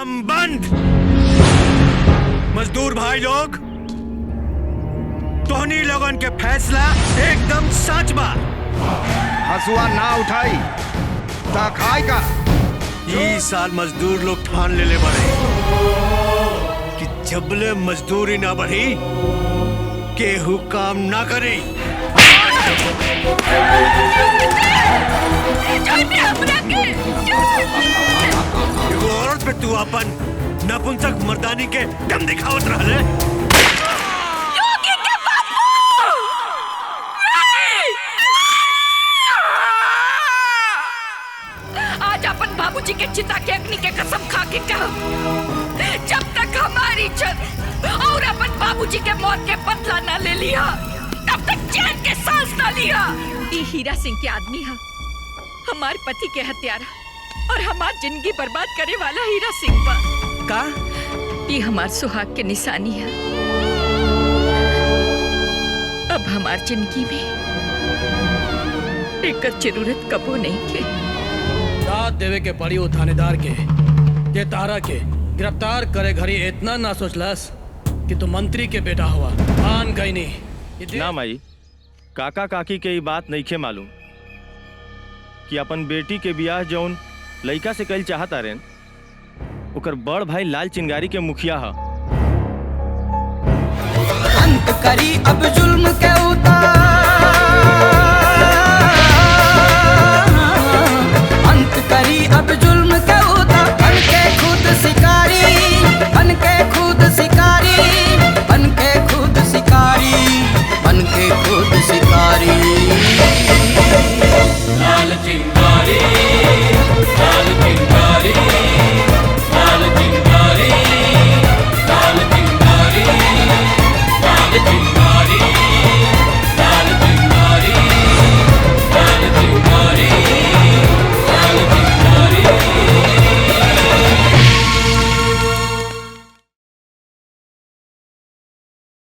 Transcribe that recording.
काम बंद। मजदूर भाई लोग, तोहनी लोगन के फैसला एकदम सच बा। हसुआ ना उठाई ता खाई का। ई साल मजदूर लोग ठान ले बड़े कि जबले मजदूरी ना बढ़ी केहू काम ना करी। एगो औरत पे तू अपन नपुंसक मर्दानी के दम दिखावत रहले। आज अपन बाबूजी के चिता के अग्नि के कसम खा के कहो, जब तक हमारी छत और अपन बाबूजी के मौत के बदला न ले लिया तब तक चैन के सांस न लिया। ये हीरा सिंह के आदमी है, हमारे पति के हत्यारा और हमारी जिंदगी बर्बाद करे वाला हीरा सिंह बा। का? ये हमार सुहाग के निशानी है। अब हमार जिंदगी में एक जरूरत कबो नहीं के। दाद देवे के पड़ी वो थानेदार के जे तारा के गिरफ्तार करे घड़ी इतना ना सोचलस कि तू मंत्री के बेटा हुआ। मान गई नहीं ना माई, काका काकी के ये बात नहीं खे मालूम कि अपन बेटी के बियाह जौन लड़का से कल चाहता रहे ओकर बड़ भाई लाल चिंगारी के मुखिया है। अंत करी अब जुल्म के उतार, अंत करी अब जुल्म